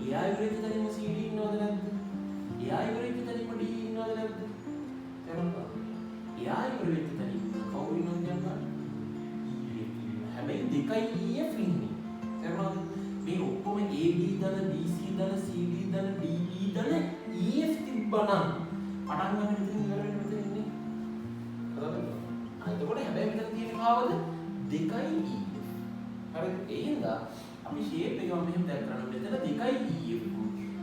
එයා ඉවරෙච්ච තැනින්ම CD ඉන්නවද නැද්ද? එයා ඉවරෙච්ච තැනින්ම D ඉන්නවද නැද්ද? තේරුණාද? එයා ඉවර වෙච්ච තැනින් කවුරු ඉන්නවද කියනවා? හැබැයි දෙකයි EF ඉන්නේ. තේරුණාද? මේ ඔක්කොම AB දන BC දන CD දන DE දන EF තිබ්බනම් පටන් ගන්න මෙතන ඉවර වෙන්න මෙතන ඉන්නේ. හරිද? එතකොට හැබැයි මෙතන තියෙන කාවද? දෙකයි EF. හරිද? ඒ හින්දා අපි ෂේප් එක මම මෙහෙම දැක් කරනවා. මෙතන දෙකයි EF.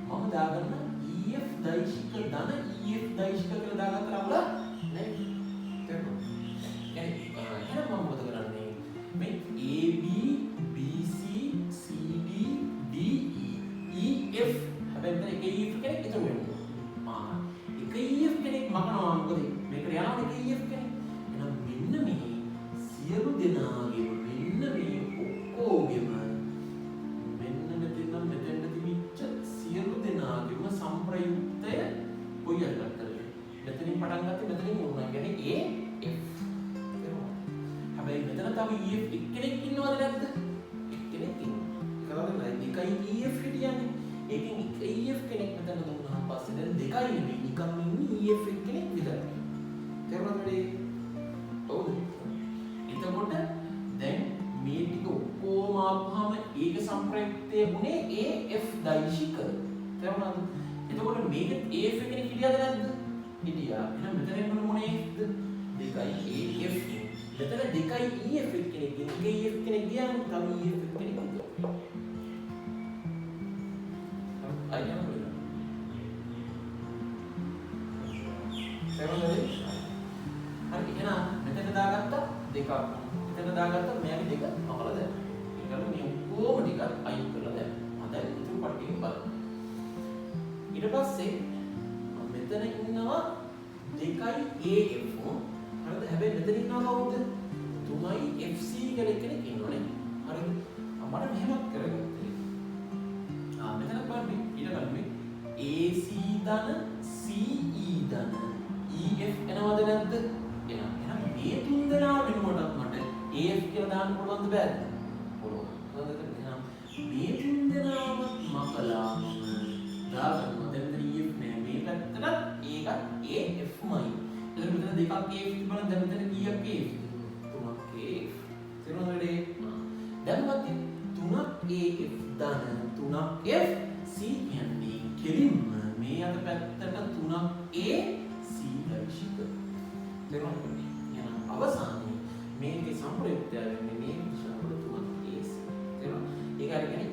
මම දාගන්න EF දෛශික ධන EF දෛශික කියලා දාගත්තා නම් නෑ. තේරුණාද? එහෙනම් මම මොකද කරන්නේ? මේ AB BC CD DE EF හැබැයි මෙතන එක EF කෙනෙක් එකතු වෙනවා. එක EF කෙනෙක් මකනවා මොකද මේකට යනවා එක EF කෙනෙක්. එහෙනම් මෙන්න මේ සියලු දෙනාගේම මෙන්න මේ ඔක්කොගෙම මෙන්න මෙතෙන්ට තිබිච්ච සියලු දෙනාගේම සම්ප්‍රයුක්තය කොයි අරගත්තද? මෙතනින් පටන් ගත්තේ මෙතනින් වුණා. කියන්නේ AF. හැබැයි මෙතන තව EF එක්කෙනෙක් ඉන්නවද නැද්ද? එක්කෙනෙක් ඉන්නවා. ඒකවල දෙකයි EF හිටියන්නේ. ඒකෙන් එක EF කෙනෙක් මෙතන දුන්නාම පස්සේ දැන් දෙකයි නෙමෙයි නිකන් ඉන්නේ EF එක්කෙනෙක් විතරයි. තේරුණාද මේ? ඔව්. එතකොට දැන් මේ ටික ඔක්කොම ආපුවාම ඒක සම්ප්‍රයුක්තය වුණේ AF දෛශික. තේරුණාද? එතකොට මේක AF කෙනෙක් හිටියද නැද්ද? හිටියා. එහෙනම් මෙතන මොනේ Fද? දෙකයි AF. මෙතන දෙකයි EF කෙනෙක් ඉන්නේ. EF කෙනෙක් ගියාම තව EF කෙනෙක් ඉන්නවා. අයියම වෙනවා. තේරුණාද? හරි එහෙනම් මෙතන දාගත්තා දෙකක්. මෙතන දාගත්තා මෙයාගේ දෙක මකලා දැම්මා. ඊළඟ මේ ඔක්කොම ටික අයින් කරලා දැම්මා. හඳයි ඉතුරු පටියෙන් බලන්න. ඊට පස්සේ මෙතන ඉන්නවා දෙකයි AF. හරිද? හැබැයි මෙතන ඉන්නවා කවුද? 3යි FC කියලා කෙනෙක් ඉන්නවනේ. හරිද? මට මෙහෙමත් කරගන්න. මෙතන බලන්න ඊළඟට මේ AC ධන CE ධන EF එනවද නැද්ද? එනවා. එහෙනම් මේ තුන් දෙනා වෙනුවට මට AF කියලා දාන්න පුළුවන්ද බෑද? පුළුවන්. හරිද? එහෙනම් මේ තුන් දෙනාම මකලා දාගන්නවා. දැන් මෙතන EF නෑ. මේ පැත්තට ඒකත් AFමයි. එතන මෙතන දෙකක් AF තිබුණා. දැන් මෙතන කීයක් AF? තුනක් AF. තේරුණාද? දැන් මොකද? තුනක් AF ධන තුනක් F C කියන්නේ කෙලින්ම මේ අත පැත්තට තුනක් A C දෛශික. තේරුණාද? එහෙනම් අවසානයේ මේකේ සම්ප්‍රයුක්තය වෙන්නේ මේ දිශාවල තුනක් AC. තේරුණාද? ඒක හරියට